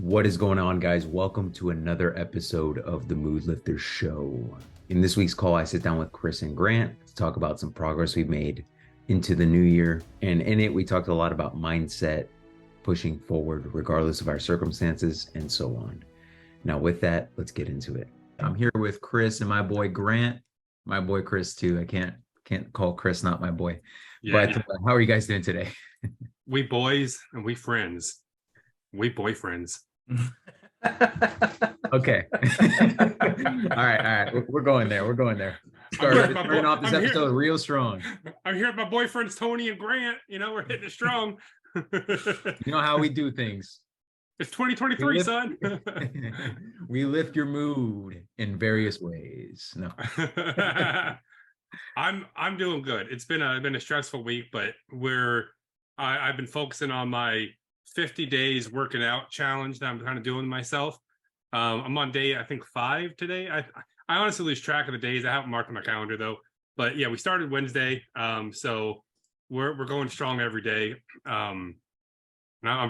What is going on, guys? Welcome to another episode of the Mood Lifter Show. In this week's call, I sit down with Chris and Grant to talk about some progress we've made into the new year. And in it, we talked a lot about mindset, pushing forward regardless of our circumstances, and so on. Now, with that, let's get into it. I'm here with Chris and my boy Grant, my boy Chris too. I can't call Chris not my boy. Yeah, But how are you guys doing today? we boys and we friends. We boyfriends. Okay. All right. We're going there. Starting off this episode real strong. I'm here with my boyfriends Tony and Grant. We're hitting it strong. You know how we do things. It's 2023, son. We lift your mood in various ways. No. I'm doing good. It's been a stressful week, but I've been focusing on my 50 days working out challenge that I'm kind of doing myself. I'm on day, I think 5 today. I honestly lose track of the days. I haven't marked on my calendar though. But yeah, we started Wednesday. So we're going strong every day. I'm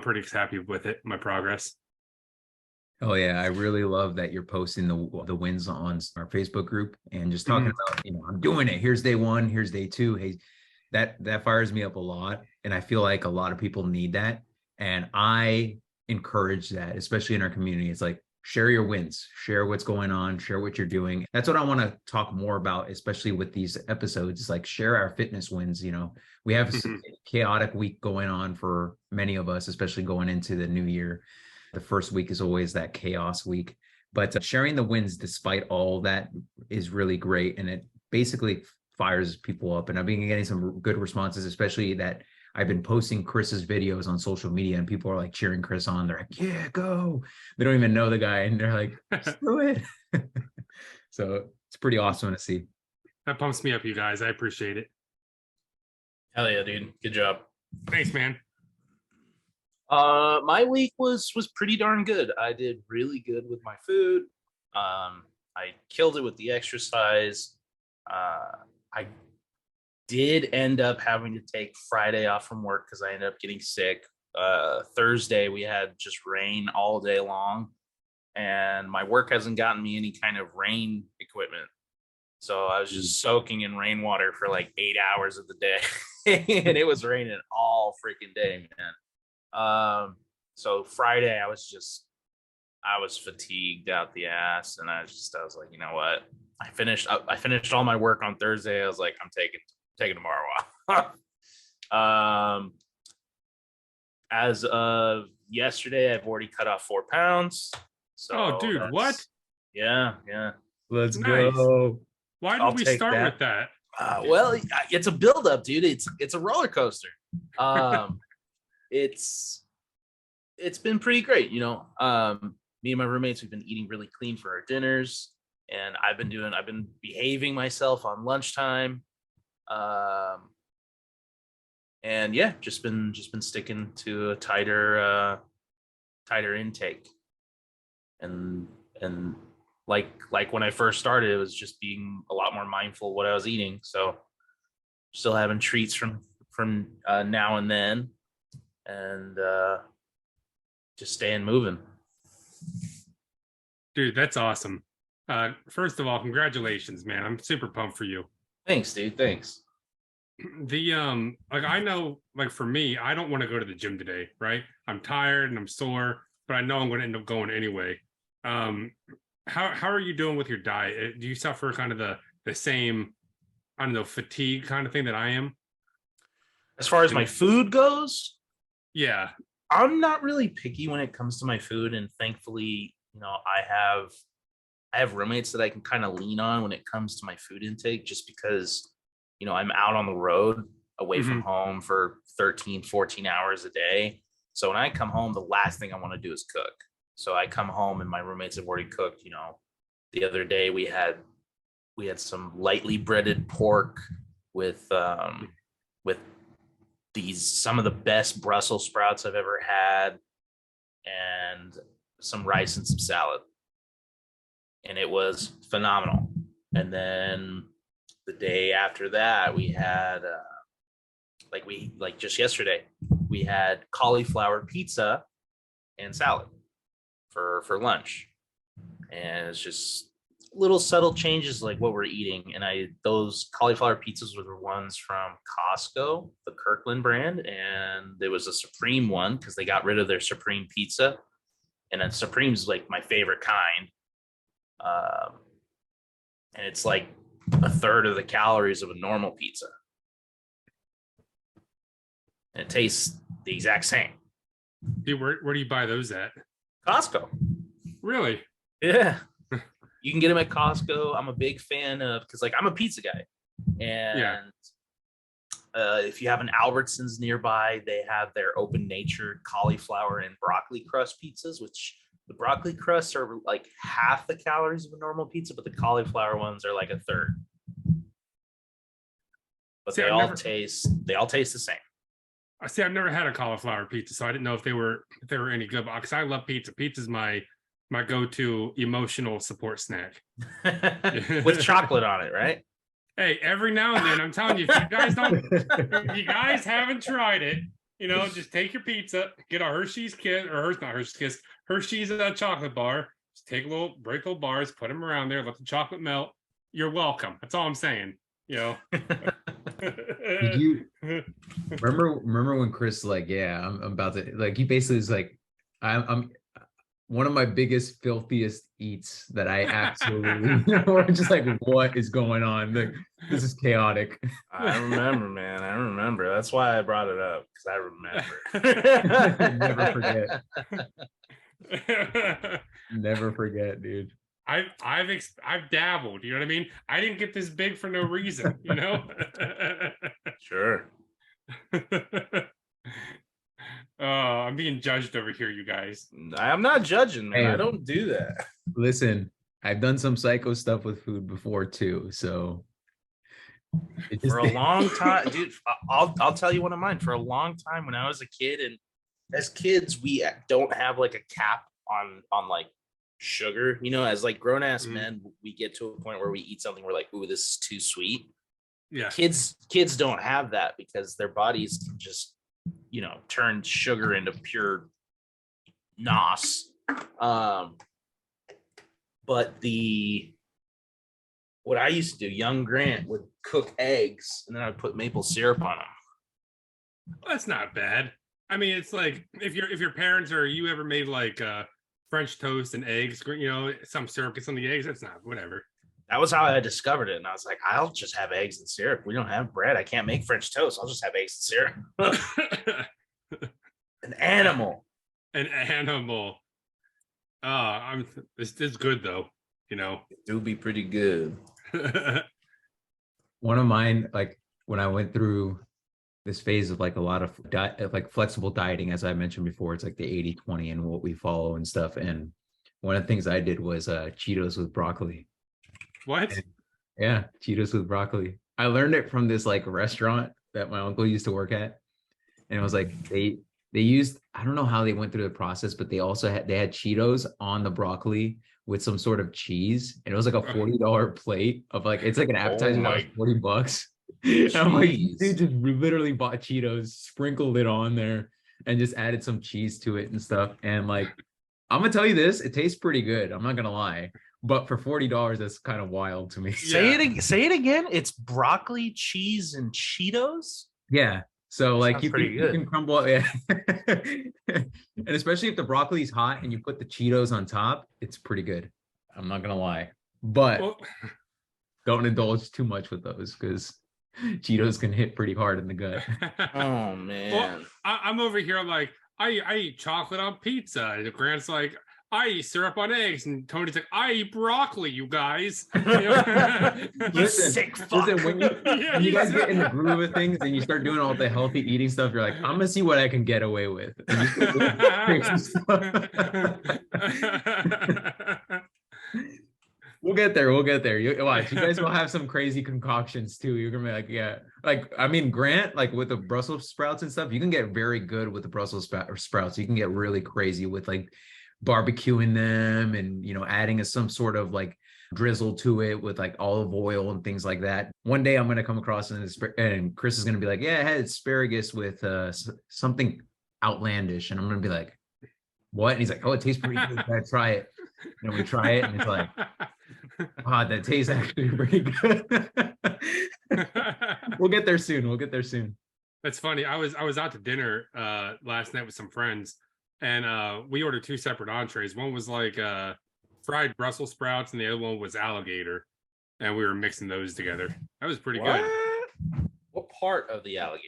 pretty happy with it, my progress. Oh yeah, I really love that you're posting the wins on our Facebook group and just talking about, I'm doing it. Here's day 1, here's day 2. Hey, that fires me up a lot. And I feel like a lot of people need that. And I encourage that, especially in our community. It's like, share your wins, share what's going on, share what you're doing. That's what I want to talk more about, especially with these episodes. It's like, share our fitness wins. We have a chaotic week going on for many of us, especially going into the new year. The first week is always that chaos week, but sharing the wins despite all that is really great. And it basically fires people up. And I've been getting some good responses, especially that I've been posting Chris's videos on social media and people are like cheering Chris on. They're like, yeah, go. They don't even know the guy. And they're like, let's do it. So it's pretty awesome to see. That pumps me up, you guys. I appreciate it. Hell yeah, dude. Good job. Thanks, man. My week was pretty darn good. I did really good with my food. I killed it with the exercise. I did end up having to take Friday off from work because I ended up getting sick. Thursday we had just rain all day long, and my work hasn't gotten me any kind of rain equipment, so I was just soaking in rainwater for like 8 hours of the day. And it was raining all freaking day, man. So Friday I was fatigued out the ass, and I was like, you know what, I finished all my work on Thursday. I was like, I'm taking tomorrow off. As of yesterday, I've already cut off 4 pounds. So dude, what? Yeah. Let's nice. go. Why did we start with that? Well, it's a buildup, dude. It's a roller coaster. It's been pretty great. Me and my roommates, we've been eating really clean for our dinners, and I've been behaving myself on lunchtime. And yeah, just been sticking to a tighter intake, and like when I first started, it was just being a lot more mindful of what I was eating. So still having treats from now and then, and just staying moving. Dude, that's awesome. First of all, congratulations, man. I'm super pumped for you. Thanks, dude. Thanks. I know, for me, I don't want to go to the gym today, right? I'm tired and I'm sore, but I know I'm going to end up going anyway. How are you doing with your diet? Do you suffer kind of the same, I don't know, fatigue kind of thing that I am? As far as my food goes, yeah, I'm not really picky when it comes to my food, and thankfully, I have roommates that I can kind of lean on when it comes to my food intake, just because I'm out on the road away from home for 13, 14 hours a day. So when I come home, the last thing I want to do is cook. So I come home and my roommates have already cooked. The other day we had some lightly breaded pork with some of the best Brussels sprouts I've ever had, and some rice and some salad. And it was phenomenal. And then the day after that, we had just yesterday, we had cauliflower pizza and salad. for lunch, and it's just little subtle changes like what we're eating. And those cauliflower pizzas were the ones from Costco, the Kirkland brand, and there was a Supreme one because they got rid of their Supreme pizza, and then Supreme's like my favorite kind. And it's like a third of the calories of a normal pizza. And it tastes the exact same. Dude, where do you buy those at? Costco. Really? Yeah. You can get them at Costco. I'm a big fan of, because like I'm a pizza guy. And if you have an Albertsons nearby, they have their open nature cauliflower and broccoli crust pizzas, which the broccoli crusts are like half the calories of a normal pizza, but the cauliflower ones are like a third. But they all taste the same. I see. I've never had a cauliflower pizza, so I didn't know if they were any good. Because I love pizza. Pizza's my go-to emotional support snack. With chocolate on it, right? Hey, every now and then, I'm telling you, if you guys haven't tried it, just take your pizza, get a Hershey's Kiss, or not Hershey's Kiss, Hershey's chocolate bar. Just break little bars, put them around there, let the chocolate melt. You're welcome. That's all I'm saying. Did you remember when Chris like, yeah, I'm about to, like, he basically was like, I'm one of my biggest filthiest eats that I absolutely we're just like, what is going on? Like, this is chaotic. I remember, man. I remember. That's why I brought it up, because I remember. Never forget. Never forget, dude. I've dabbled, you know what I mean? I didn't get this big for no reason, Sure. I'm being judged over here, you guys. I'm not judging, man. Hey, I don't do that. Listen, I've done some psycho stuff with food before too, so for a long time, dude. I'll tell you one of mine. For a long time, when I was a kid, and as kids, we don't have like a cap on like sugar. As like grown ass men, we get to a point where we eat something, we're like, ooh, this is too sweet. Yeah. Kids don't have that because their bodies can just turn sugar into pure nos. But what I used to do, young Grant would cook eggs and then I'd put maple syrup on them. Well, that's not bad. I mean, it's like if your parents or you ever made like French toast and eggs, some syrup gets on the eggs. That's not whatever. That was how I discovered it. And I was like, I'll just have eggs and syrup. We don't have bread. I can't make French toast. I'll just have eggs and syrup. An animal. An animal. This is good though. It do be pretty good. One of mine, like when I went through this phase of like a lot of like flexible dieting, as I mentioned before, it's like the 80-20 and what we follow and stuff. And one of the things I did was Cheetos with broccoli. What? Yeah, Cheetos with broccoli. I learned it from this like restaurant that my uncle used to work at, and it was like they used, I don't know how they went through the process, but they had Cheetos on the broccoli with some sort of cheese, and it was like a $40 plate of like, it's like an appetizer that was $40. And I'm like, dude just literally bought Cheetos, sprinkled it on there, and just added some cheese to it and stuff. And like, I'm gonna tell you this, it tastes pretty good. I'm not gonna lie. But for $40, that's kind of wild to me. Say it again. It's broccoli, cheese, and Cheetos. Yeah. So like you can crumble it. Yeah. And especially if the broccoli's hot and you put the Cheetos on top, it's pretty good. I'm not gonna lie. But don't indulge too much with those because Cheetos can hit pretty hard in the gut. Oh man. Well, I'm over here. I'm like, I eat chocolate on pizza. And Grant's like, I eat syrup on eggs, and Tony's like, I eat broccoli, you guys. Listen, when you guys get in the groove of things and you start doing all the healthy eating stuff, you're like, I'm gonna see what I can get away with. We'll get there. You watch. You guys will have some crazy concoctions too. You're gonna be like, yeah. Like, I mean, Grant, like with the Brussels sprouts and stuff, you can get very good with the Brussels sprouts. You can get really crazy with like barbecuing them and adding some sort of like drizzle to it with like olive oil and things like that. One day I'm going to come across and Chris is going to be like, yeah, I had asparagus with something outlandish, and I'm going to be like, what? And he's like, oh, it tastes pretty good. You gotta try it. And we try it, and it's like, ah, that tastes actually pretty good. We'll get there soon. We'll get there soon. That's funny. I was out to dinner last night with some friends, and we ordered two separate entrees. One was like fried Brussels sprouts, and the other one was alligator, and we were mixing those together. That was pretty good. What part of the alligator?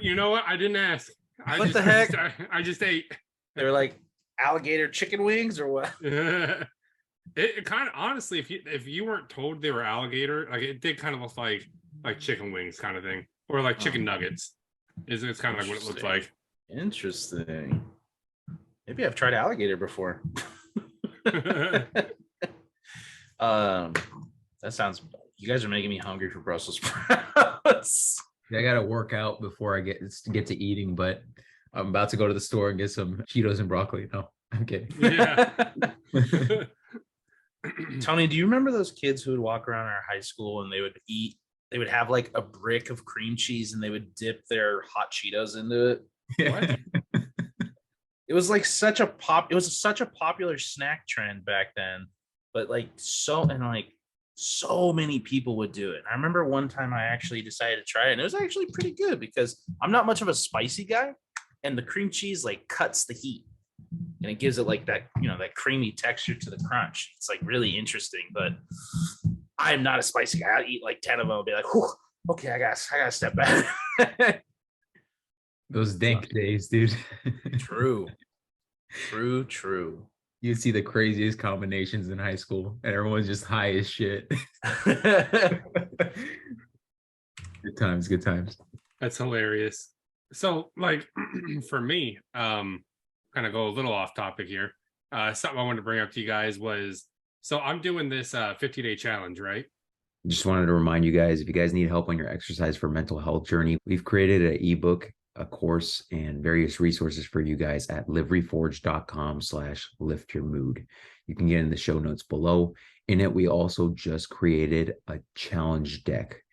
You know what? I didn't ask. What the heck? I just ate. They were like alligator chicken wings or what? It kind of, honestly, if you weren't told they were alligator, like it did kind of look like chicken wings kind of thing, or like chicken nuggets. It's kind of like what it looks like. Interesting. Maybe I've tried alligator before. That sounds. You guys are making me hungry for Brussels sprouts. I gotta work out before I get to eating, but I'm about to go to the store and get some Cheetos and broccoli. No, I'm kidding. Yeah. Tony, do you remember those kids who would walk around our high school and they would have like a brick of cream cheese and they would dip their hot Cheetos into it? What? It was like such a popular snack trend back then, but so many people would do it. I remember one time I actually decided to try it, and it was actually pretty good because I'm not much of a spicy guy, and the cream cheese like cuts the heat and it gives it like that, that creamy texture to the crunch. It's like really interesting, but I'm not a spicy guy. I'd eat like 10 of them and be like, whew, okay, I gotta step back. Those dank days, dude. True. You see the craziest combinations in high school, and everyone's just high as shit. Good times. That's hilarious. So, like, for me, kind of go a little off topic here. Something I wanted to bring up to you guys was, so I'm doing this 50-day challenge, right? Just wanted to remind you guys, if you guys need help on your exercise for mental health journey, we've created an ebook, a course, and various resources for you guys at livereforge.com/liftyourmood. You can get in the show notes below. In it, we also just created a challenge deck.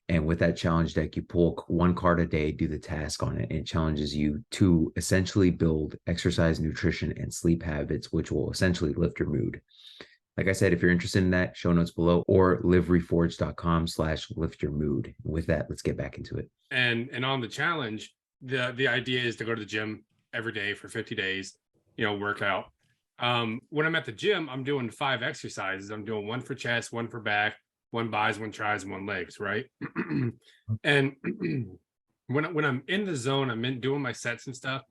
And with that challenge deck, you pull one card a day, do the task on it, and it challenges you to essentially build exercise, nutrition, and sleep habits, which will essentially lift your mood. Like I said, if you're interested in that, show notes below, or livereforge.com/liftyourmood. With that, let's get back into it. And on the challenge, the idea is to go to the gym every day for 50 days, work out. When I'm at the gym, I'm doing 5 exercises. I'm doing 1 for chest, 1 for back, 1 buys, 1 tries, 1 legs, right? And when I'm in the zone, I'm doing my sets and stuff.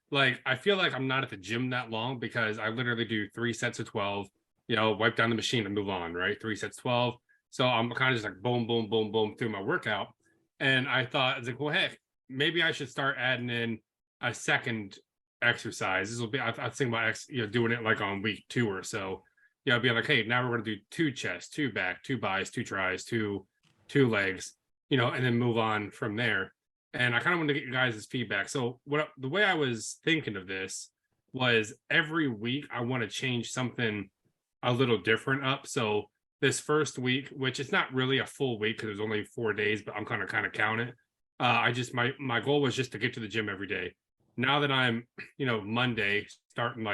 Like, I feel like I'm not at the gym that long because I literally do 3 sets of 12, wipe down the machine and move on, right? 3 sets, 12. So I'm kind of just like boom, boom, boom, boom through my workout. And I thought, I was like, well, heck, maybe I should start adding in a second exercise. This will be, I think about doing it like on week 2 or so. Be like, hey, now we're going to do 2 chest, 2 back, 2 buys, 2 tries, 2 legs, and then move on from there. And I kind of want to get you guys' feedback. So the way I was thinking of this was every week I want to change something a little different up. So this first week, which is not really a full week because there's only 4 days, but I'm kind of counting. My goal was just to get to the gym every day. Now that I'm, Monday starting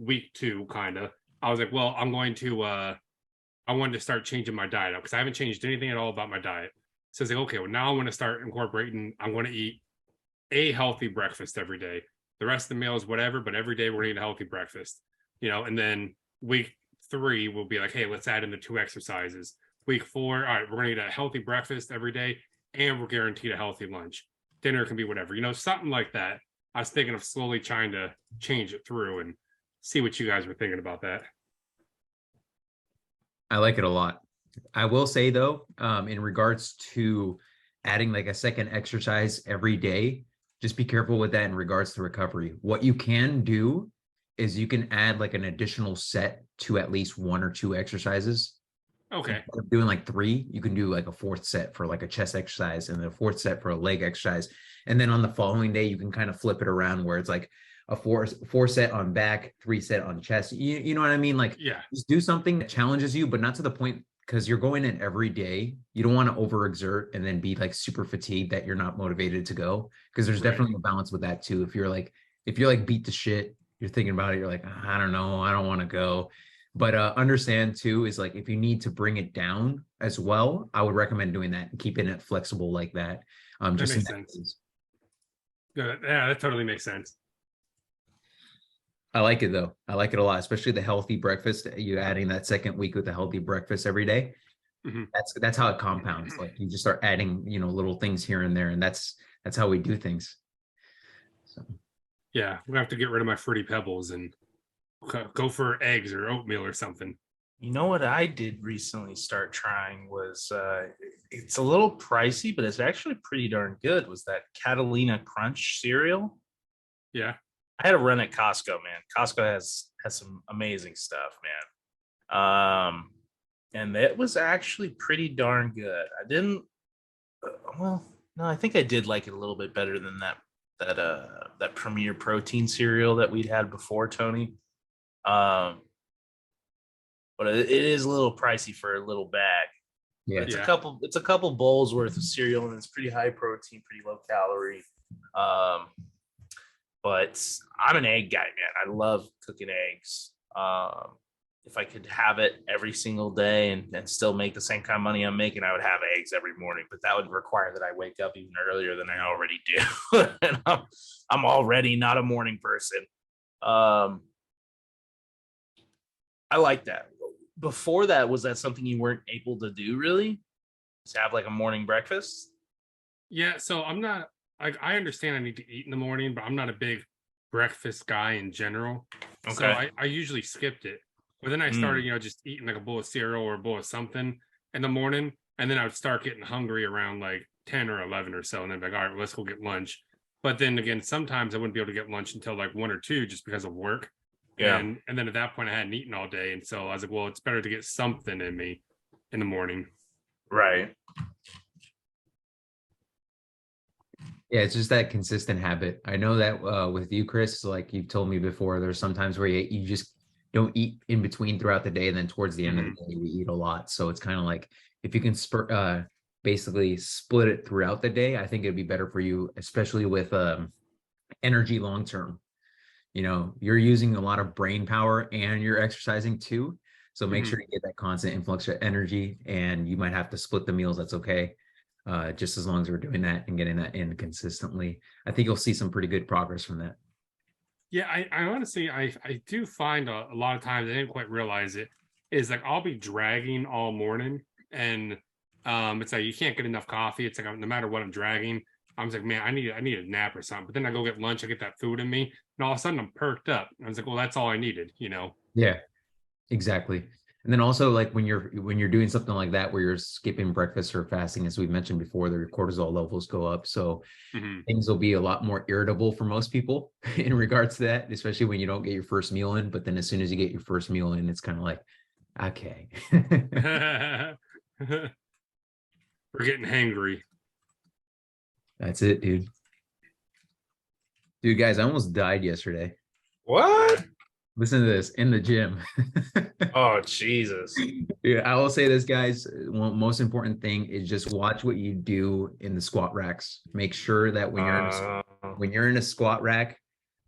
week 2 kind of, I was like, well, I wanted to start changing my diet up because I haven't changed anything at all about my diet. So it's like, okay, well, now I want to start incorporating, I'm going to eat a healthy breakfast every day. The rest of the meals, whatever, but every day we're going to eat a healthy breakfast, and then week 3 will be like, hey, let's add in the 2 exercises. Week 4, all right, we're going to eat a healthy breakfast every day and we're guaranteed a healthy lunch. Dinner can be whatever, something like that. I was thinking of slowly trying to change it through and see what you guys were thinking about that. I like it a lot. I will say though, in regards to adding like a second exercise every day, just be careful with that in regards to recovery. What you can do is you can add like an additional set to at least 1 or 2 exercises. Okay. Instead of doing like 3, you can do like a 4th set for like a chest exercise and then a 4th set for a leg exercise. And then on the following day, you can kind of flip it around where it's like a 4 set on back, 3 set on chest. You know what I mean? Like, yeah, just do something that challenges you, but not to the point, because you're going in every day. You don't want to overexert and then be like super fatigued that you're not motivated to go. Because there's definitely a balance with that too. If you're like beat to shit you're thinking about it, you're like, I don't know, I don't want to go. But understand too is like if you need to bring it down as well, I would recommend doing that and keeping it flexible like that. That Just in makes that sense. case. Yeah, that totally makes sense. I like it though. I like it a lot, especially the healthy breakfast. You adding that second week with the healthy breakfast every day. Mhm. That's how it compounds. Like you just start adding, little things here and there, and that's how we do things. So Yeah, I'm gonna have to get rid of my fruity pebbles and go for eggs or oatmeal or something. You know what I did recently start trying was it's a little pricey, but it's actually pretty darn good. Was that Catalina Crunch cereal? Yeah. I had a run at Costco, man. Costco has some amazing stuff, man. And that was actually pretty darn good. I didn't well, no, I think I did like it a little bit better than that Premier Protein cereal that we'd had before, Tony. Um, but it is a little pricey for a little bag. But yeah, it's a couple bowls worth of cereal, and it's pretty high protein, pretty low calorie. But I'm an egg guy, man. I love cooking eggs. If I could have it every single day and still make the same kind of money I'm making, I would have eggs every morning. But that would require that I wake up even earlier than I already do. And I'm already not a morning person. I like that. Before that, was that something you weren't able to do really? Just have like a morning breakfast? Yeah, so I'm not I understand I need to eat in the morning, but I'm not a big breakfast guy in general. So Okay. I usually skipped it. But then I started, just eating like a bowl of cereal or a bowl of something in the morning. And then I would start getting hungry around like 10 or 11 or so. And then be like, all right, well, let's go get lunch. But then again, sometimes I wouldn't be able to get lunch until like 1 or 2 just because of work. Yeah. And then at that point I hadn't eaten all day. And so I was like, well, it's better to get something in me in the morning. Right. yeah. It's just that consistent habit. I know that with you, Chris, like you've told me before, there's sometimes where you just don't eat in between throughout the day, and then towards the end of the day, we eat a lot. So it's kind of like if you can basically split it throughout the day, I think it'd be better for you, especially with energy long term. You're using a lot of brain power and you're exercising too. So make Mhm. sure you get that constant influx of energy, and you might have to split the meals. That's okay. Just as long as we're doing that and getting that in consistently, I think you'll see some pretty good progress from that. Yeah, I honestly I do find a lot of times I didn't quite realize it is like I'll be dragging all morning and it's like you can't get enough coffee. It's like no matter what I'm dragging, I'm just like, man, I need a nap or something. But then I go get lunch, I get that food in me, and all of a sudden I'm perked up. I was like, well, that's all I needed. Yeah, exactly. And then also like when you're doing something like that where you're skipping breakfast or fasting, as we mentioned before, the cortisol levels go up. So Hmm. things will be a lot more irritable for most people in regards to that, especially when you don't get your first meal in. But then as soon as you get your first meal in, it's kind of like, okay. We're getting hangry. That's it, dude. Dude, guys, I almost died yesterday. What? Listen to this in the gym. Oh, Jesus. Yeah, I will say this, guys. One most important thing is just watch what you do in the squat racks. Make sure that Uh, when you're in a squat rack,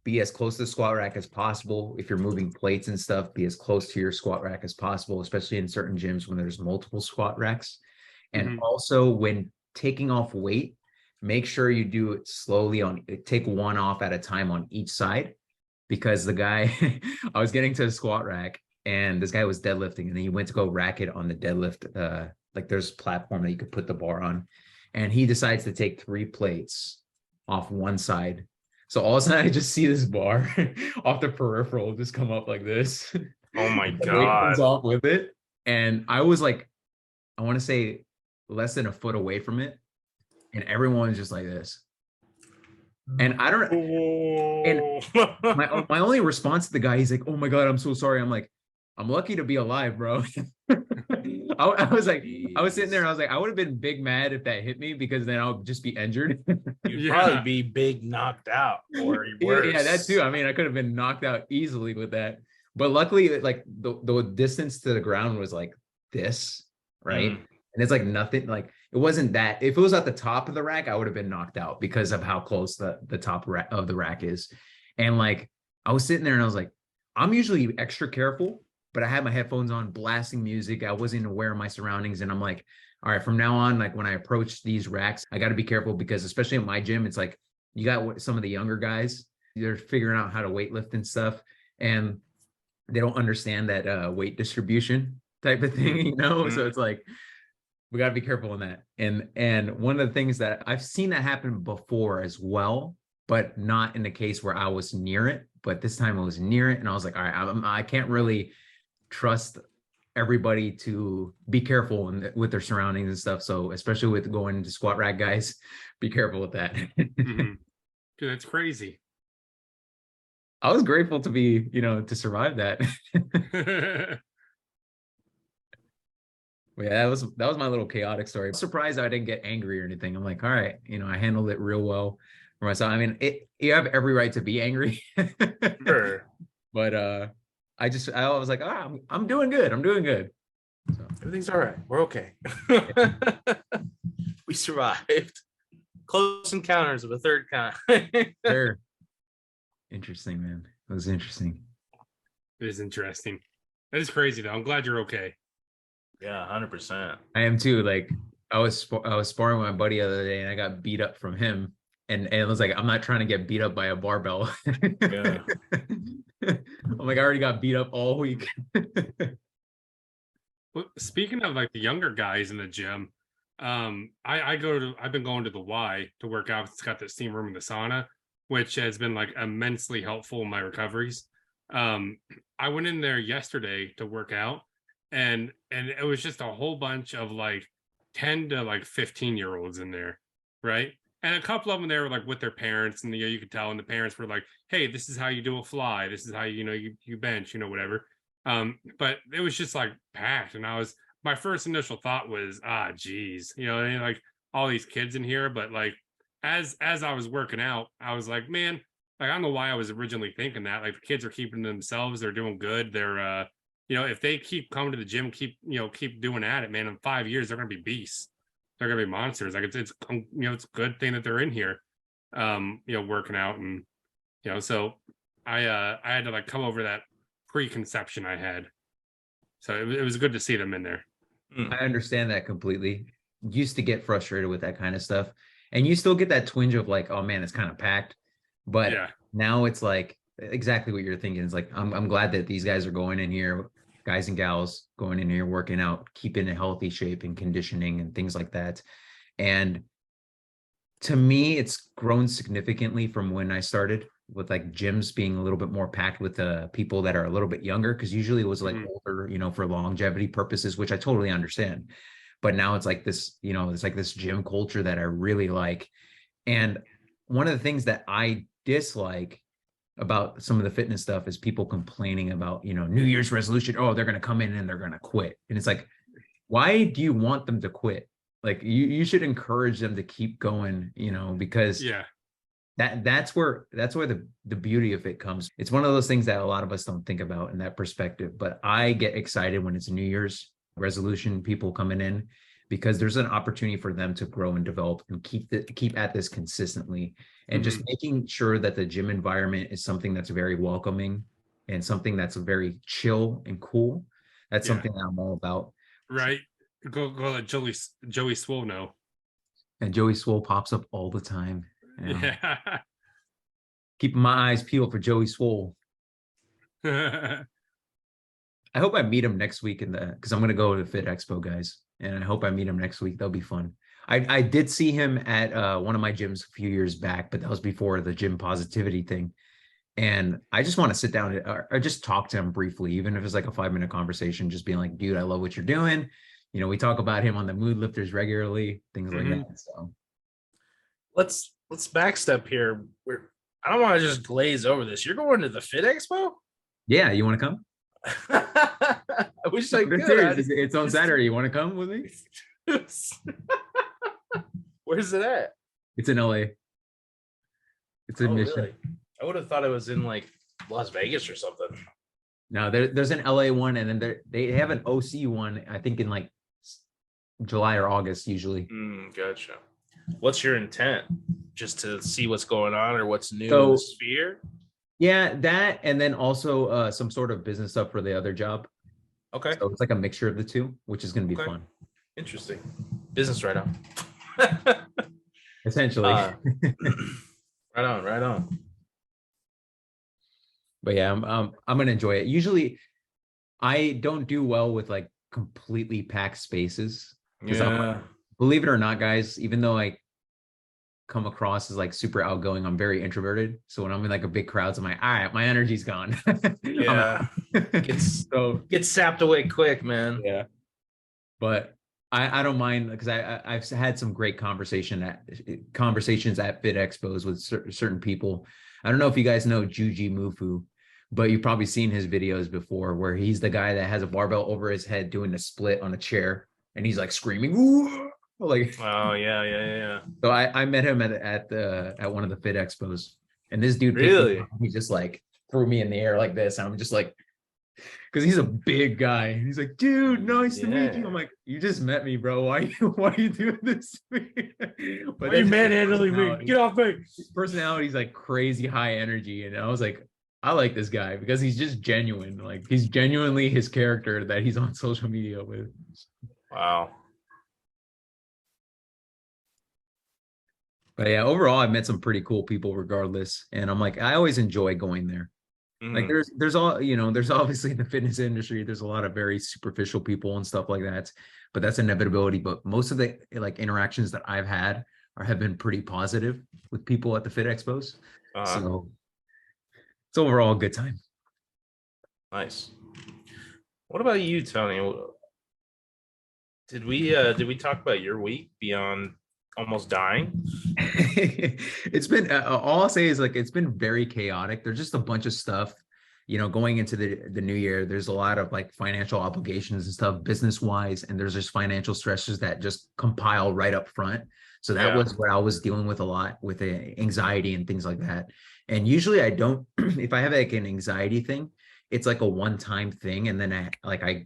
be as close to the squat rack as possible. If you're moving plates and stuff, be as close to your squat rack as possible, especially in certain gyms when there's multiple squat racks. And Hmm. also when taking off weight, make sure you do it slowly take one off at a time on each side, because the guy I was getting to the squat rack and this guy was deadlifting, and then he went to go rack it on the deadlift. Like there's a platform that you could put the bar on, and he decides to take 3 plates off one side. So all of a sudden I just see this bar off the peripheral just come up like this. oh my The weight comes God. off with it. And I was like, I want to say less than a foot away from it. And everyone's just like this. And I don't, and Oh. my only response to the guy, he's like, "Oh my God, I'm so sorry." I'm like, "I'm lucky to be alive, bro." I was like, I was sitting there and I was like, I would have been big mad if that hit me, because then I'll just be injured. You'd probably Yeah. be big knocked out or Yeah, that worse. too. I mean, I could have been knocked out easily with that. But luckily, like the distance to the ground was like this, right? Mm. And it's like nothing, like it wasn't that. If it was at the top of the rack, I would have been knocked out because of how close the top of the rack is. And like I was sitting there and I was like, I'm usually extra careful, but I had my headphones on, blasting music. I wasn't aware of my surroundings. And I'm like, all right, from now on, like when I approach these racks, I got to be careful because especially at my gym, it's like you got some of the younger guys, they're figuring out how to weight lift and stuff. And they don't understand that weight distribution type of thing, you know? So it's like, we got to be careful in that. And one of the things that I've seen that happen before as well, but not in the case where I was near it. But this time I was near it, and I was like, all right, I can't really trust everybody to be careful with their surroundings and stuff. So especially with going into squat rack, guys, be careful with that. Dude, that's crazy. I was grateful to be, to survive that. Yeah, that was my little chaotic story. I'm surprised I didn't get angry or anything. I'm like, all right, I handled it real well for myself. I mean, you have every right to be angry. Sure. But I was like, I'm doing good. I'm doing good. So Everything's all right. We're okay. We survived. Close encounters of a third kind. sure. Interesting, man. It was interesting. It is interesting. That is crazy though. I'm glad you're okay. Yeah, 100%. I am too. Like I was sparring with my buddy the other day, and I got beat up from him, and it was like, I'm not trying to get beat up by a barbell. Yeah. I'm like, I already got beat up all week. Well, speaking of like the younger guys in the gym, I've been going to the Y to work out. It's got the steam room and the sauna, which has been like immensely helpful in my recoveries. I went in there yesterday to work out, and it was just a whole bunch of like 10 to like 15-year-olds in there, right? And a couple of them there were like with their parents, and you could tell, and the parents were like, hey, this is how you do a fly, this is how you bench, whatever. But it was just like packed, and my first initial thought was, geez, like all these kids in here. But like as I was working out, I was like, man, like I don't know why I was originally thinking that. Like the kids are keeping themselves, they're doing good, they're if they keep coming to the gym, keep doing at it, man, in 5 years they're gonna be beasts, they're gonna be monsters. Like it's it's a good thing that they're in here working out. And so I had to like come over that preconception I had. So it was good to see them in there. I understand that completely. Used to get frustrated with that kind of stuff, and you still get that twinge of like, oh man, it's kind of packed. But Yeah. now it's like exactly what you're thinking. It's like I'm glad that these guys are going in here, guys and gals going in here, working out, keeping a healthy shape and conditioning and things like that. And to me, it's grown significantly from when I started, with like gyms being a little bit more packed with people that are a little bit younger, because usually it was like older, for longevity purposes, which I totally understand. But now it's like this, it's like this gym culture that I really like. And one of the things that I dislike about some of the fitness stuff is people complaining about, New Year's resolution. Oh, they're going to come in and they're going to quit. And it's like, why do you want them to quit? Like you should encourage them to keep going, because that's where the beauty of it comes. It's one of those things that a lot of us don't think about in that perspective. But I get excited when it's New Year's resolution people coming in, because there's an opportunity for them to grow and develop and keep at this consistently, and just making sure that the gym environment is something that's very welcoming and something that's very chill and cool. That's something that I'm all about. Right. Go let Joey Swole know. And Joey Swole pops up all the time. Yeah. Keeping my eyes peeled for Joey Swole. I hope I meet him next week because I'm going to go to the Fit Expo, guys. And I hope I meet him next week. That'll be fun. I did see him at one of my gyms a few years back, but that was before the gym positivity thing. And I just want to sit down or just talk to him briefly, even if it's like a 5-minute conversation, just being like, dude, I love what you're doing. We talk about him on the Mood Lifters regularly, things like that. So let's backstep here. I don't want to just glaze over this. You're going to the Fit Expo? Yeah, you want to come? I wish I could. It's on Saturday. You want to come with me? Where's it at? It's in LA. It's in Mission. Really? I would have thought it was in like Las Vegas or something. No, there's an LA one, and then they have an OC one, I think in like July or August usually. Gotcha. What's your intent? Just to see what's going on or what's new So, in the sphere? Yeah, that, and then also some sort of business stuff for the other job. Okay. So it's like a mixture of the two, which is going to be Okay. fun. Interesting. Business right on. Essentially. Right on, right on. But yeah, I'm gonna enjoy it. Usually I don't do well with like completely packed spaces because I'm like, Yeah. believe it or not, guys, even though I come across as like super outgoing, I'm very introverted. So when I'm in like a big crowd, I'm like, all right, my energy's gone. I'm Yeah. out. So Gets sapped away quick, man. yeah, but I don't mind because I've had some great conversations at Fit Expos with certain people. I don't know if you guys know Juji Mufu, but you've probably seen his videos before where he's the guy that has a barbell over his head doing a split on a chair and he's like screaming, "Ooh!" Like Oh yeah, yeah, yeah. so I met him at one of the Fit Expos and this dude picked me up. Really? He just like threw me in the air like this. And I'm just like, because he's a big guy. He's like, dude, nice to meet you. I'm Yeah. like, you just met me, bro. Why are you doing this to me? But Why are you that's his manhandling me? personality. Get off me. His personality is like crazy high energy. And I was like, I like this guy because he's just genuine. Like he's genuinely his character that he's on social media with. Wow. But yeah, overall, I've met some pretty cool people regardless. And I'm like, I always enjoy going there. Like Mhm. there's all, there's obviously in the fitness industry, there's a lot of very superficial people and stuff like that, but that's inevitability. But most of the like interactions that I've had have been pretty positive with people at the Fit Expos. Uh-huh. So it's overall a good time. Nice. What about you, Tony? Did we talk about your week beyond almost dying? It's been all I'll say is like it's been very chaotic. There's just a bunch of stuff, going into the new year. There's a lot of like financial obligations and stuff business wise, and there's just financial stresses that just compile right up front. So that Yeah. was what I was dealing with a lot with anxiety and things like that. And usually I don't, if I have like an anxiety thing, it's like a one-time thing, and then I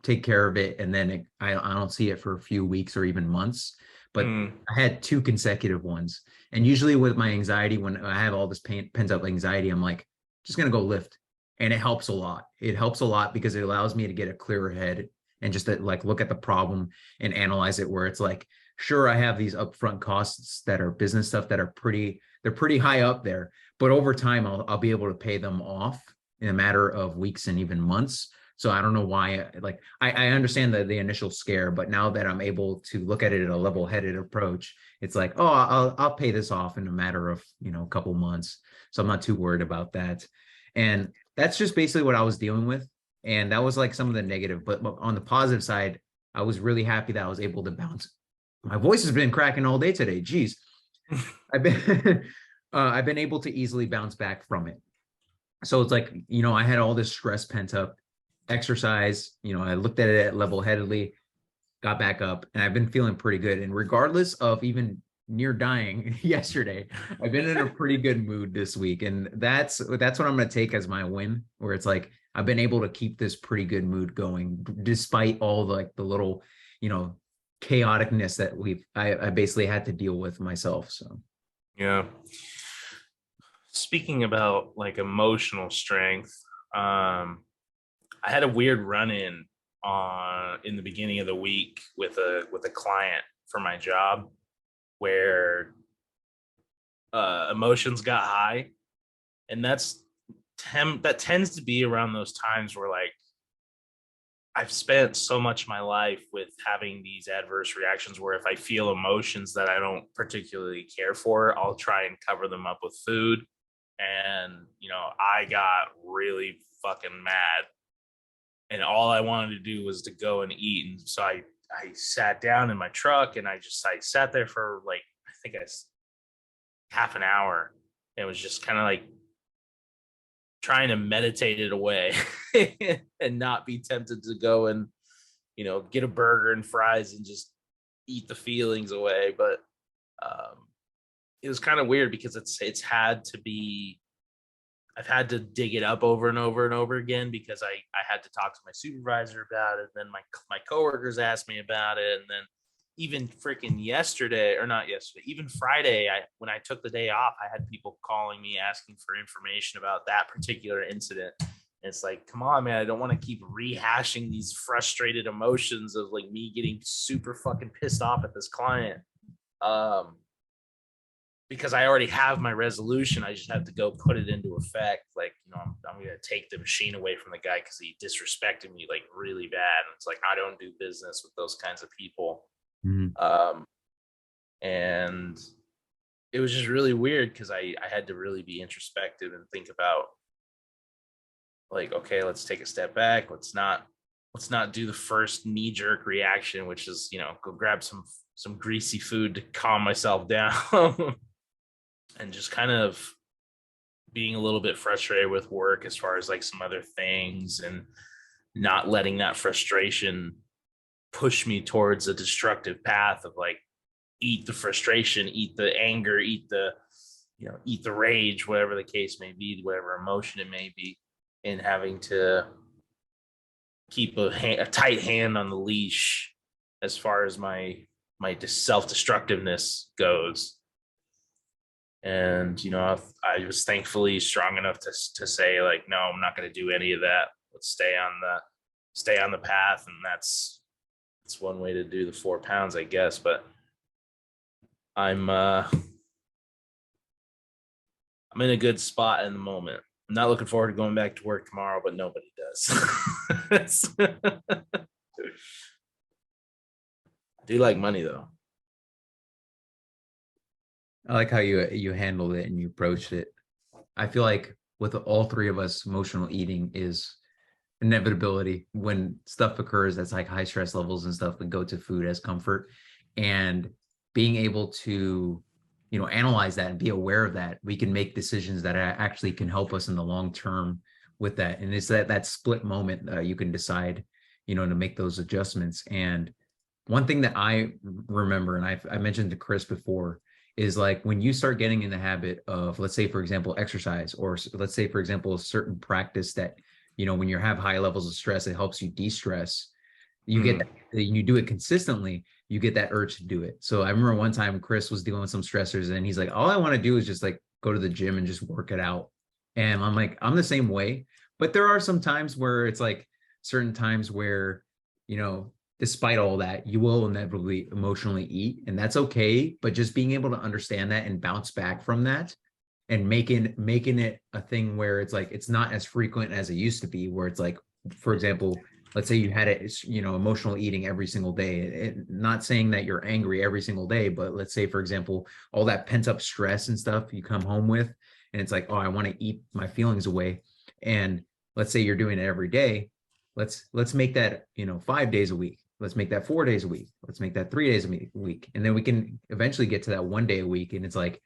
take care of it, and then I don't see it for a few weeks or even months. But Mm. I had two consecutive ones, and usually with my anxiety, when I have all this pent up anxiety, I'm like, just gonna go lift, and it helps a lot. It helps a lot because it allows me to get a clearer head and just to, like look at the problem and analyze it. Where it's like, sure, I have these upfront costs that are business stuff that are they're pretty high up there, but over time I'll be able to pay them off in a matter of weeks and even months. So I don't know why, like, I understand the initial scare, but now that I'm able to look at it at a level-headed approach, it's like, oh, I'll pay this off in a matter of, a couple months. So I'm not too worried about that. And that's just basically what I was dealing with. And that was like some of the negative, but on the positive side, I was really happy that I was able to bounce. My voice has been cracking all day today. Geez. I've been I've been able to easily bounce back from it. So it's like, I had all this stress pent up, exercise, I looked at it level headedly, got back up, and I've been feeling pretty good. And regardless of even near dying yesterday, I've been in a pretty good mood this week. And that's what I'm going to take as my win, where it's like I've been able to keep this pretty good mood going despite all the little, chaoticness that I basically had to deal with myself. So Yeah. Speaking about like emotional strength, I had a weird run-in in the beginning of the week with a client for my job where emotions got high, and that tends to be around those times where like I've spent so much of my life with having these adverse reactions where if I feel emotions that I don't particularly care for, I'll try and cover them up with food. And I got really fucking mad, and all I wanted to do was to go and eat. And so I sat down in my truck, and I sat there for like, I think half an hour. It was just kind of like trying to meditate it away and not be tempted to go and, get a burger and fries and just eat the feelings away. But it was kind of weird because it's had to be, I've had to dig it up over and over and over again because I had to talk to my supervisor about it. And then my coworkers asked me about it. And then even freaking yesterday, or not yesterday, even Friday, when I took the day off, I had people calling me asking for information about that particular incident. And it's like, come on, man, I don't want to keep rehashing these frustrated emotions of like me getting super fucking pissed off at this client. Because I already have my resolution. I just have to go put it into effect. Like, I'm going to take the machine away from the guy because he disrespected me like really bad. And it's like, I don't do business with those kinds of people. Mm-hmm. And it was just really weird because I had to really be introspective and think about like, okay, let's take a step back. Let's not do the first knee-jerk reaction, which is, go grab some greasy food to calm myself down. And just kind of being a little bit frustrated with work as far as like some other things, and not letting that frustration push me towards a destructive path of like, eat the frustration, eat the anger, eat the rage, whatever the case may be, whatever emotion it may be, and having to keep a tight hand on the leash as far as my self-destructiveness goes. And, I was thankfully strong enough to say like, no, I'm not going to do any of that. Let's stay on the path. And that's one way to do the 4 pounds, I guess. But I'm in a good spot in the moment. I'm not looking forward to going back to work tomorrow, but nobody does. I do like money though. I like how you handled it and you approached it. I feel like with all three of us, emotional eating is inevitability. When stuff occurs that's like high stress levels and stuff, we go to food as comfort. And being able to, analyze that and be aware of that, we can make decisions that actually can help us in the long term with that. And it's that split moment you can decide, to make those adjustments. And one thing that I remember, and I mentioned to Chris before, is like when you start getting in the habit of, let's say, for example, exercise, or let's say, for example, a certain practice that, when you have high levels of stress, it helps you de-stress. You get that, you do it consistently, you get that urge to do it. So I remember one time Chris was dealing with some stressors and he's like, all I want to do is just like go to the gym and just work it out. And I'm like, I'm the same way. But there are some times where it's like certain times where, despite all that, you will inevitably emotionally eat, and that's okay. But just being able to understand that and bounce back from that, and making it a thing where it's like it's not as frequent as it used to be, where it's like, for example, let's say you had it, emotional eating every single day. Not saying that you're angry every single day, but let's say, for example, all that pent up stress and stuff you come home with, and it's like, oh, I want to eat my feelings away. And let's say you're doing it every day. Let's make that, 5 days a week. Let's make that 4 days a week. Let's make that 3 days a week. And then we can eventually get to that 1 day a week. And it's like,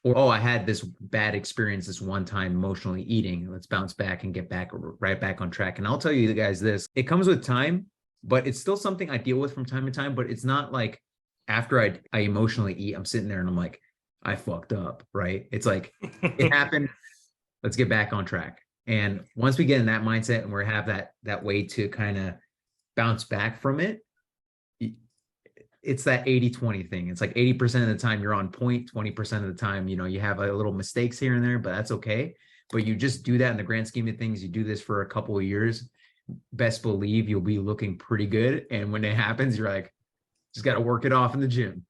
or, oh, I had this bad experience this one time emotionally eating. Let's bounce back and get back right back on track. And I'll tell you guys this, it comes with time, but it's still something I deal with from time to time. But it's not like after I emotionally eat, I'm sitting there and I'm like, I fucked up, right? It's like, it happened. Let's get back on track. And once we get in that mindset and we have that way to kind of bounce back from it, it's that 80-20 thing. It's like 80% of the time you're on point, 20% of the time, you have a little mistakes here and there, but that's okay. But you just do that in the grand scheme of things. You do this for a couple of years, best believe you'll be looking pretty good. And when it happens, you're like, just got to work it off in the gym.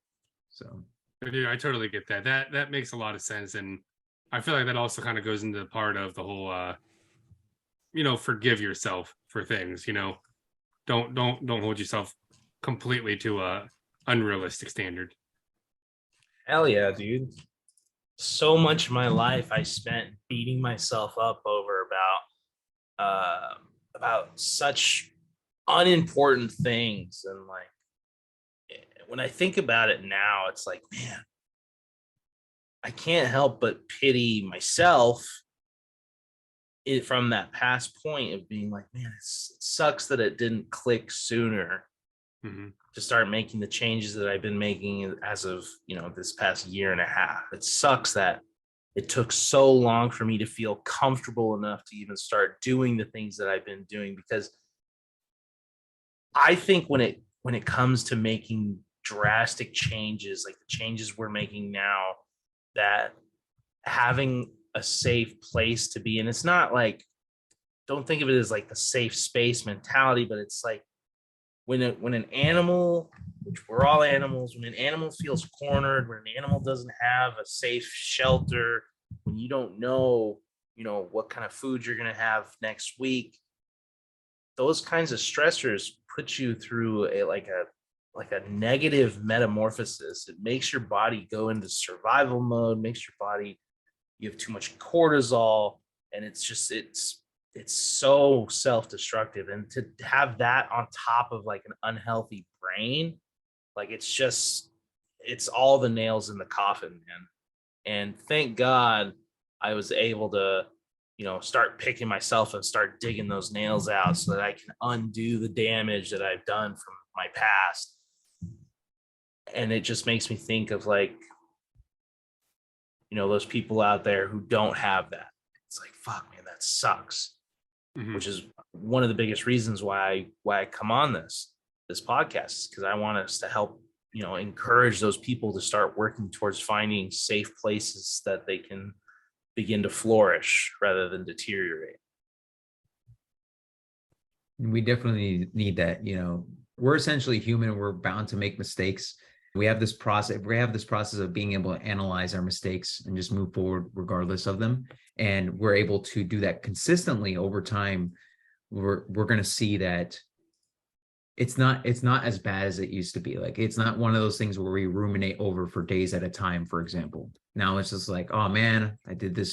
So Dude, I totally get that. That makes a lot of sense. And I feel like that also kind of goes into part of the whole forgive yourself for things, don't hold yourself completely to a unrealistic standard. Hell yeah, dude. So much of my life I spent beating myself up over about such unimportant things. And like, when I think about it now, it's like, man, I can't help but pity myself from that past point of being like, man, it sucks that it didn't click sooner. Mm-hmm. To start making the changes that I've been making as of, this past year and a half. It sucks that it took so long for me to feel comfortable enough to even start doing the things that I've been doing, because I think when when it comes to making drastic changes, like the changes we're making now, that having a safe place to be, and it's not like, don't think of it as like the safe space mentality, but it's like when an animal, which we're all animals, when an animal feels cornered, when an animal doesn't have a safe shelter, when you don't know, what kind of food you're going to have next week, those kinds of stressors put you through a negative metamorphosis. It makes your body go into survival mode, makes your body, you have too much cortisol, and it's so self-destructive. And to have that on top of like an unhealthy brain, like it's all the nails in the coffin, man. And thank God I was able to, start picking myself and start digging those nails out so that I can undo the damage that I've done from my past. And it just makes me think of like, those people out there who don't have that. It's like, fuck, man, that sucks. Mm-hmm. Which is one of the biggest reasons why I come on this podcast, because I want us to help, encourage those people to start working towards finding safe places that they can begin to flourish rather than deteriorate. We definitely need that. We're essentially human. We're bound to make mistakes. We have this process of being able to analyze our mistakes and just move forward regardless of them. And we're able to do that consistently over time. We're going to see that it's not as bad as it used to be. Like, it's not one of those things where we ruminate over for days at a time, for example. Now it's just like, oh man, I did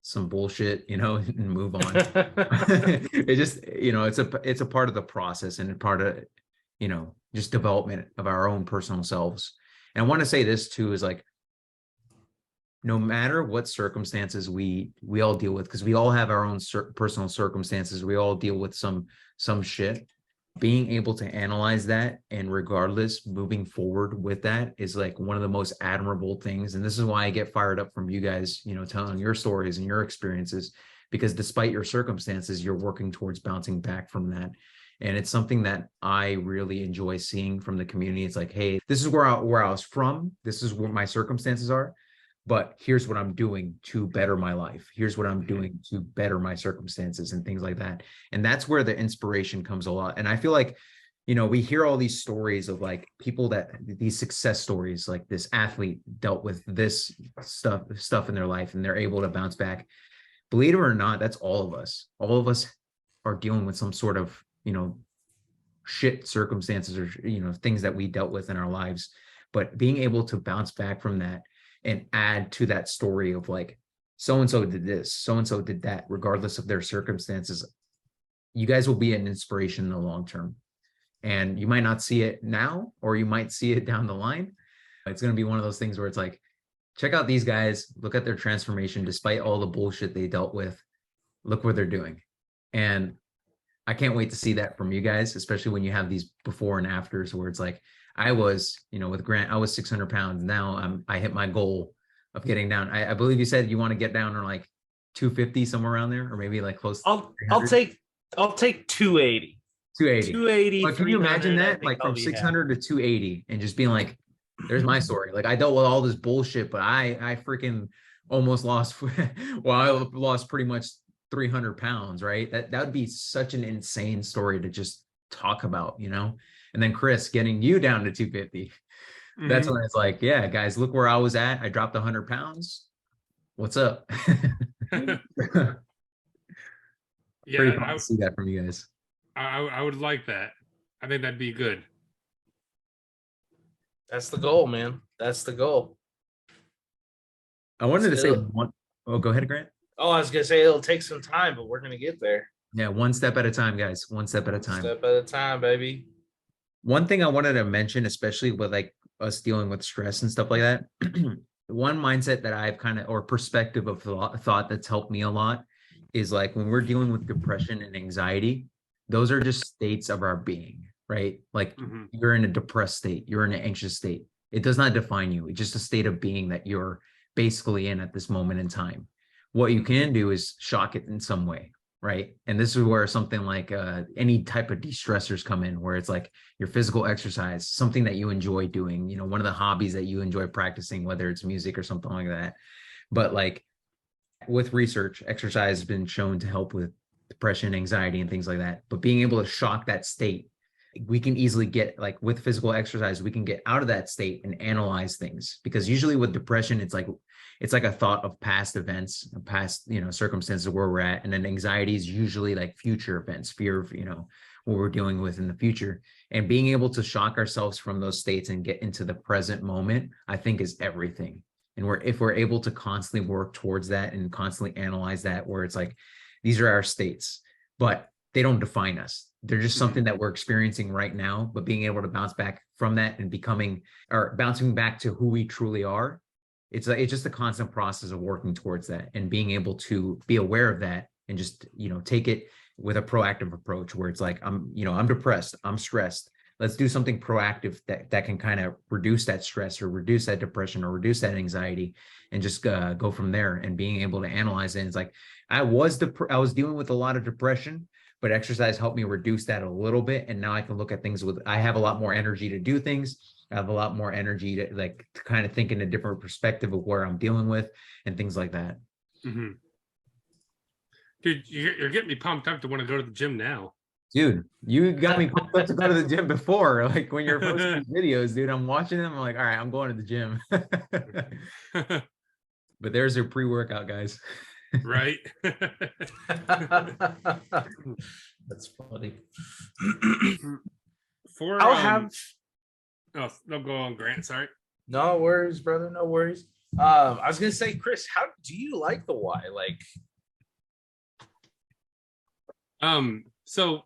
some bullshit, and move on. It just, it's a part of the process and a part of, just development of our own personal selves. And I want to say this too, is like, no matter what circumstances we all deal with, because we all have our own personal circumstances, we all deal with some shit. Being able to analyze that and regardless moving forward with that is like one of the most admirable things. And this is why I get fired up from you guys, telling your stories and your experiences, because despite your circumstances, you're working towards bouncing back from that. And it's something that I really enjoy seeing from the community. It's like, hey, this is where I was from. This is where my circumstances are. But here's what I'm doing to better my life. Here's what I'm doing to better my circumstances and things like that. And that's where the inspiration comes a lot. And I feel like, we hear all these stories of like people these success stories, like this athlete dealt with this stuff in their life and they're able to bounce back. Believe it or not, that's all of us. All of us are dealing with some sort of, shit circumstances or, things that we dealt with in our lives. But being able to bounce back from that and add to that story of like, so-and-so did this, so-and-so did that, regardless of their circumstances, you guys will be an inspiration in the long term. And you might not see it now, or you might see it down the line. It's going to be one of those things where it's like, check out these guys, look at their transformation, despite all the bullshit they dealt with, look what they're doing. And I can't wait to see that from you guys, especially when you have these before and afters where it's like, I was, with Grant, I was 600 pounds. Now I hit my goal of getting down. I believe you said you want to get down to like 250, somewhere around there, or maybe like close. I'll take 280. 280. But can you imagine that? Like from 600 to 280 and just being like, there's my story. Like, I dealt with all this bullshit, but I freaking almost lost. Well, I lost pretty much 300 pounds, right? That would be such an insane story to just talk about, And then Chris getting you down to 250. Mm-hmm. That's when it's like, yeah, guys, look where I was at. I dropped 100 pounds. What's up? Yeah, pretty fun to see that from you guys. I would like that. I think that'd be good. That's the goal, man. That's the goal. I wanted to say one. Oh, go ahead, Grant. Oh, I was gonna say it'll take some time, but we're gonna get there. Yeah, one step at a time, guys. One step at a time. Step at a time, baby. One thing I wanted to mention, especially with like us dealing with stress and stuff like that, one mindset that I've kind of, or perspective of thought that's helped me a lot is like when we're dealing with depression and anxiety, those are just states of our being, right? Like you're in a depressed state, you're in an anxious state. It does not define you. It's just a state of being that you're basically in at this moment in time. What you can do is shock it in some way. right? And this is where something like any type of de-stressors come in, where it's like your physical exercise, something that you enjoy doing, one of the hobbies that you enjoy practicing, whether it's music or something like that. But like with research, exercise has been shown to help with depression, anxiety, and things like that. But being able to shock that state, we can easily get, like with physical exercise, we can get out of that state and analyze things. Because usually with depression, it's like a thought of past events, past, circumstances where we're at. And then anxiety is usually like future events, fear of, what we're dealing with in the future. And being able to shock ourselves from those states and get into the present moment, I think is everything. And if we're able to constantly work towards that and constantly analyze that, where it's like, these are our states, but they don't define us. They're just something that we're experiencing right now, but being able to bounce back from that and bouncing back to who we truly are. It's just a constant process of working towards that and being able to be aware of that and just, take it with a proactive approach where it's like, I'm depressed, I'm stressed. Let's do something proactive that can kind of reduce that stress or reduce that depression or reduce that anxiety, and just go from there. And being able to analyze it. And it's like, I was dealing with a lot of depression, but exercise helped me reduce that a little bit. And now I can look at things I have a lot more energy to do things. I have a lot more energy to kind of think in a different perspective of where I'm dealing with and things like that. Mm-hmm. Dude, you're getting me pumped up to want to go to the gym now. Dude, you got me pumped up to go to the gym before. Like when you're posting these videos, dude, I'm watching them. I'm like, all right, I'm going to the gym. But there's your pre-workout, guys. Right. That's funny. I'll have. Oh, no, go on, Grant. Sorry. No worries, brother. No worries. I was gonna say, Chris, how do you like the Y? Like, so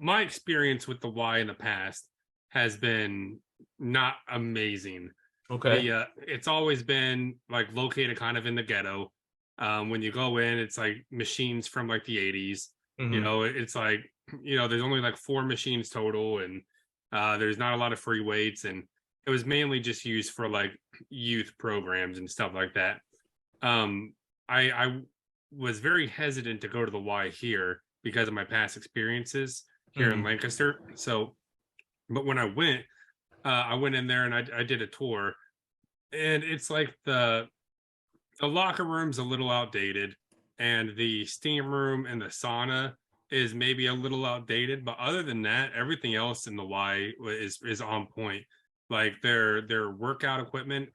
my experience with the Y in the past has been not amazing. okay. It's always been like located kind of in the ghetto. When you go in, it's like machines from like the 80s. Mm-hmm. It's like, there's only like 4 machines total, and there's not a lot of free weights, and it was mainly just used for like youth programs and stuff like that. I was very hesitant to go to the Y here because of my past experiences here in Lancaster. So, but when I went in there and I did a tour, and it's like the locker room's a little outdated, and the steam room and the sauna is maybe a little outdated, but other than that, everything else in the Y is on point. Like their workout equipment,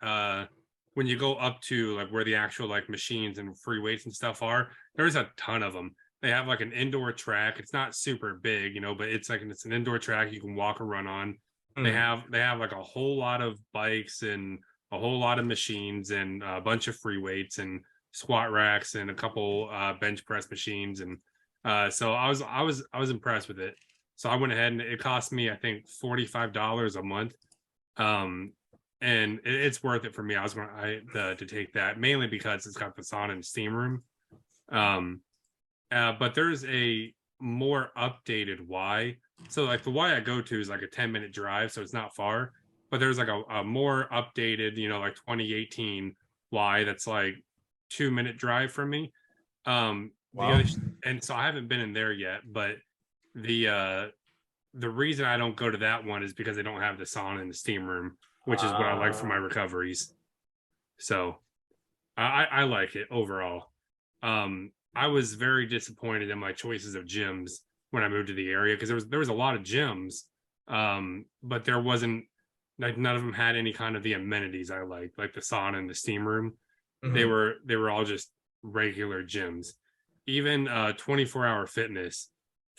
when you go up to like where the actual like machines and free weights and stuff are, there's a ton of them. They have like an indoor track. It's not super big, but it's an indoor track you can walk or run on. They have like a whole lot of bikes and a whole lot of machines and a bunch of free weights and squat racks and a couple bench press machines. And so I was impressed with it. So I went ahead, and it cost me, I think, $45 a month. And it's worth it for me. I was going to take that, mainly because it's got the sauna and steam room. But there's a more updated Y. So like the Y I go to is like a 10-minute drive, so it's not far. But there's like a more updated, like 2018 Y that's like 2-minute drive from me. Wow. And so I haven't been in there yet, but the reason I don't go to that one is because they don't have the sauna and the steam room, which is what I like for my recoveries. So I like it overall. I was very disappointed in my choices of gyms when I moved to the area, because there was a lot of gyms, but there wasn't, like, none of them had any kind of the amenities I like the sauna and the steam room. They were all just regular gyms. Even 24-hour fitness.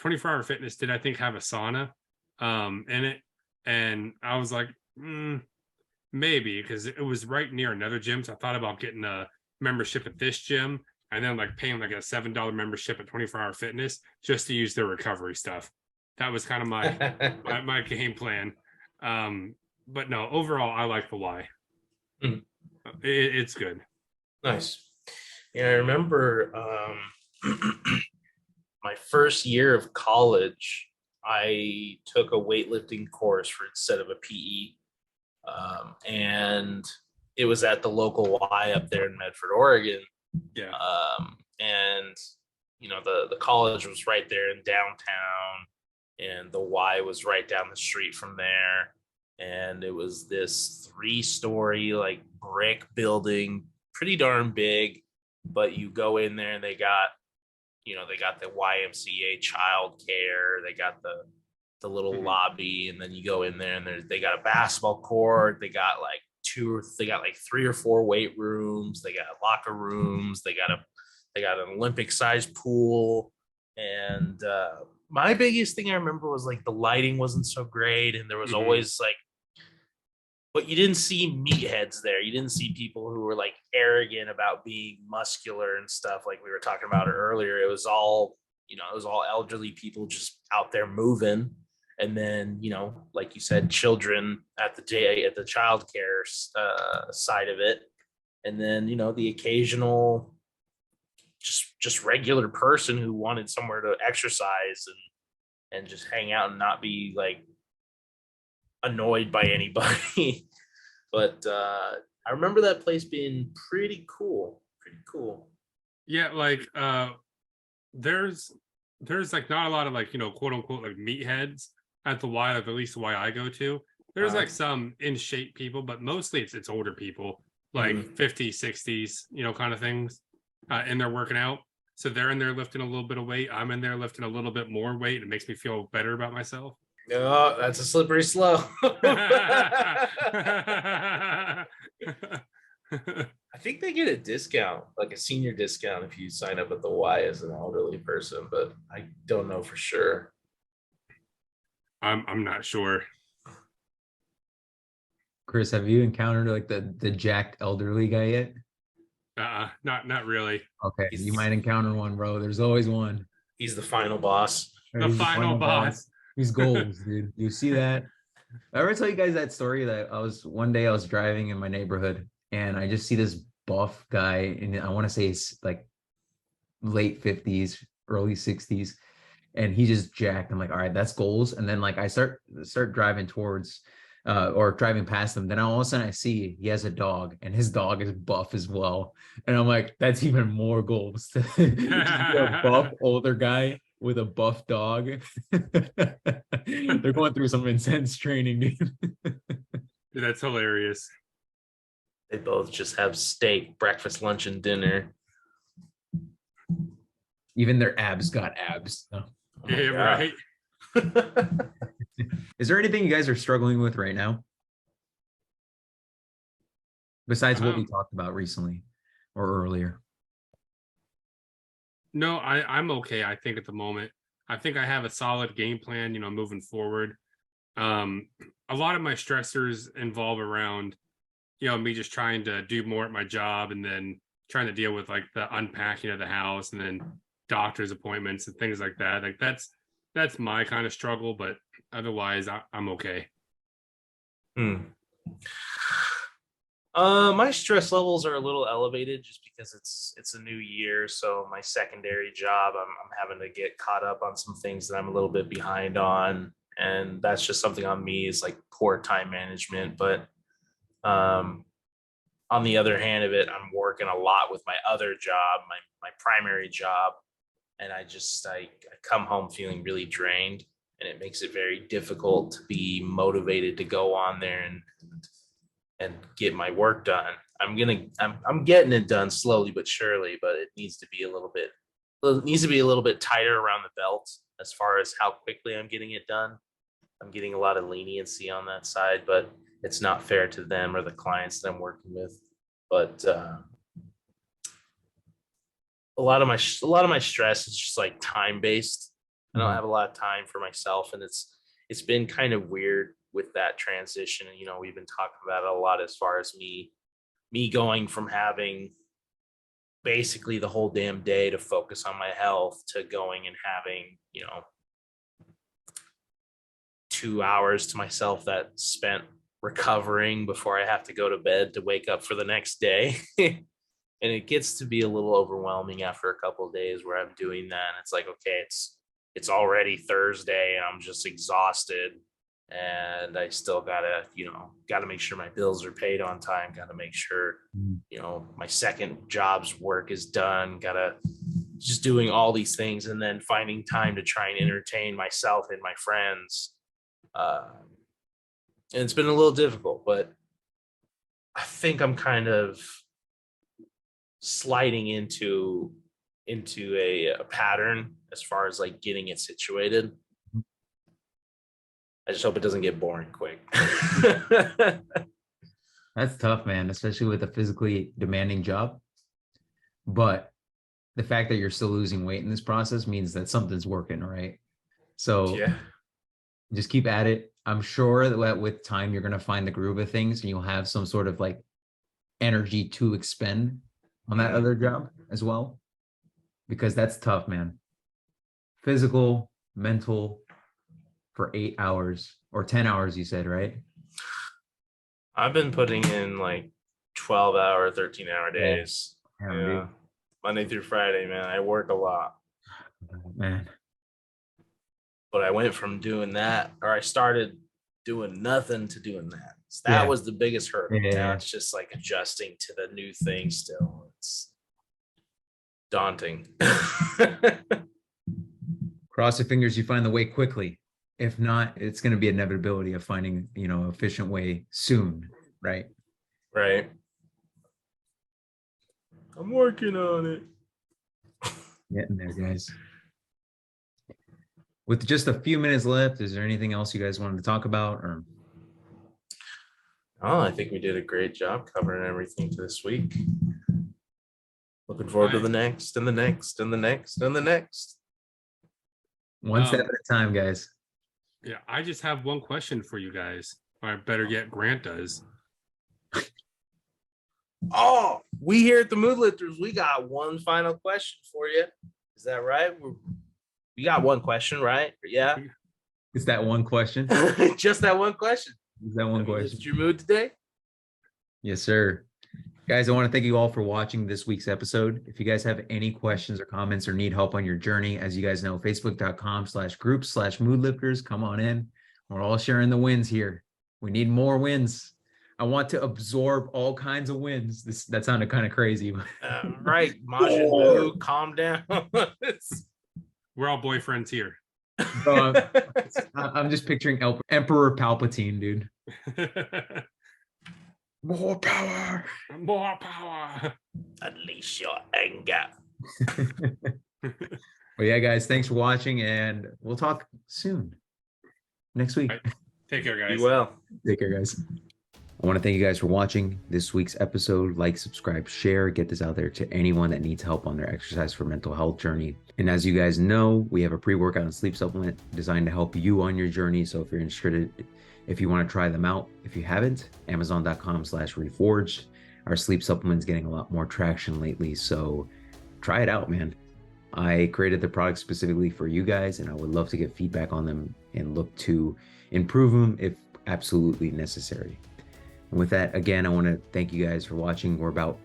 24-hour fitness did, I think, have a sauna in it, and I was like, maybe, because it was right near another gym. So I thought about getting a membership at this gym and then like paying like a $7 membership at 24-hour fitness just to use their recovery stuff. That was kind of my game plan. But no, overall, I like the Y. It's good. Nice. Yeah, I remember my first year of college, I took a weightlifting course instead of a PE. And it was at the local Y up there in Medford, Oregon. Yeah. And the college was right there in downtown, and the Y was right down the street from there. And it was this 3-story like brick building, pretty darn big. But you go in there and they got the YMCA childcare, they got the little lobby, and then you go in there and they got a basketball court, they got like 3 or 4 weight rooms, they got locker rooms, they got an Olympic sized pool. And my biggest thing I remember was like the lighting wasn't so great, and there was always like, but you didn't see meatheads there. You didn't see people who were like arrogant about being muscular and stuff like we were talking about earlier. It was all elderly people just out there moving. And then, like you said, children at the childcare side of it. And then, the occasional just regular person who wanted somewhere to exercise and just hang out and not be like annoyed by anybody. But I remember that place being pretty cool. Yeah, like there's like not a lot of like, quote unquote like meatheads at the Y, like at least the Y I go to. There's like some in shape people, but mostly it's older people, like 50s, 60s, kind of things. And they're working out. So they're in there lifting a little bit of weight. I'm in there lifting a little bit more weight. It makes me feel better about myself. Oh, that's a slippery slope. I think they get a discount, like a senior discount, if you sign up at the Y as an elderly person, but I don't know for sure. I'm not sure. Chris, have you encountered like the jacked elderly guy yet? Not really. Okay, you might encounter one, bro. There's always one. He's the final boss. The final boss. He's goals, dude. You see that? I ever tell you guys that story that one day I was driving in my neighborhood and I just see this buff guy, and I want to say it's like late 50s, early 60s, and he just jacked. I'm like, all right, that's goals. And then like I start driving towards or driving past him. Then all of a sudden I see he has a dog, and his dog is buff as well. And I'm like, that's even more goals. Just a buff older guy with a buff dog. They're going through some intense training, dude. Dude, that's hilarious. They both just have steak, breakfast, lunch, and dinner. Even their abs got abs. Oh. Yeah, right. Is there anything you guys are struggling with right now? Besides what we talked about recently or earlier? No, I'm okay. I think at the moment, I think I have a solid game plan, moving forward. A lot of my stressors involve around, me just trying to do more at my job, and then trying to deal with like the unpacking of the house, and then doctor's appointments and things like that. Like that's my kind of struggle, but otherwise I'm okay. My stress levels are a little elevated just because it's a new year. So my secondary job, I'm having to get caught up on some things that I'm a little bit behind on. And that's just something on me, is like poor time management. But on the other hand of it, I'm working a lot with my other job, my primary job. And I come home feeling really drained, and it makes it very difficult to be motivated to go on there and get my work done. I'm getting it done slowly but surely, but it needs to be a little bit tighter around the belt as far as how quickly I'm getting it done. I'm getting a lot of leniency on that side, but it's not fair to them or the clients that I'm working with. But a lot of my stress is just like time based. I don't have a lot of time for myself, and it's been kind of weird with that transition. And we've been talking about it a lot as far as me going from having basically the whole damn day to focus on my health to going and having 2 hours to myself that spent recovering before I have to go to bed to wake up for the next day. And it gets to be a little overwhelming after a couple of days where I'm doing that. And it's like, okay, it's already Thursday and I'm just exhausted, and I still gotta make sure my bills are paid on time. Gotta make sure, my second job's work is done. Gotta just doing all these things and then finding time to try and entertain myself and my friends. And it's been a little difficult, but I think I'm kind of sliding into a pattern as far as like getting it situated. I just hope it doesn't get boring quick. That's tough, man, especially with a physically demanding job. But the fact that you're still losing weight in this process means that something's working, right? So Yeah. just keep at it. I'm sure that with time, you're going to find the groove of things and you'll have some sort of like energy to expend on that other job as well. Because that's tough, man. Physical, mental for 8 hours or 10 hours, you said, right? I've been putting in like 12-hour, 13-hour days. Yeah. Monday through Friday, man. I work a lot. Man. But I went from doing that, or I started doing nothing to doing that. So that was the biggest hurdle. Now it's just like adjusting to the new thing still. It's daunting. Cross your fingers you find the way quickly. If not, it's going to be inevitability of finding, efficient way soon, right? Right. I'm working on it. Getting there, guys. With just a few minutes left, is there anything else you guys wanted to talk about? Or I think we did a great job covering everything this week. Looking forward to the next and the next and the next and the next. One step at a time, guys. Yeah, I just have one question for you guys. Or better yet, Grant does. Oh, we here at the Mood Lifters, we got one final question for you. Is that right? We got one question, right? Yeah. It's that one question. Just that one question. Is that one question? Lift your mood today? Yes, sir. Guys, I want to thank you all for watching this week's episode. If you guys have any questions or comments or need help on your journey, as you guys know, facebook.com/groups/moodlifters. Come on in. We're all sharing the wins here. We need more wins. I want to absorb all kinds of wins. That sounded kind of crazy. Right. Majin Buu, calm down. We're all boyfriends here. I'm just picturing Emperor Palpatine, dude. More power. More power. Unleash your anger. Well, yeah, guys, thanks for watching, and we'll talk soon. Next week. Right. Take care, guys. Be well. Take care, guys. I want to thank you guys for watching this week's episode. Like, subscribe, share, get this out there to anyone that needs help on their exercise for mental health journey. And as you guys know, we have a pre-workout and sleep supplement designed to help you on your journey. So if you're interested, if you want to try them out, if you haven't, amazon.com/reforged. Our sleep supplement's getting a lot more traction lately. So try it out, man. I created the product specifically for you guys, and I would love to get feedback on them and look to improve them if absolutely necessary. And with that, again, I want to thank you guys for watching. We're about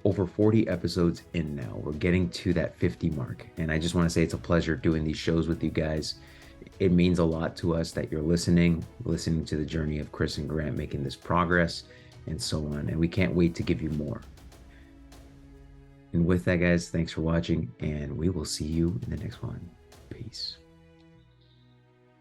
over 40 episodes in now. We're getting to that 50 mark. And I just want to say it's a pleasure doing these shows with you guys. It means a lot to us that you're listening to the journey of Chris and Grant making this progress and so on. And we can't wait to give you more. And with that, guys, thanks for watching, and we will see you in the next one. Peace.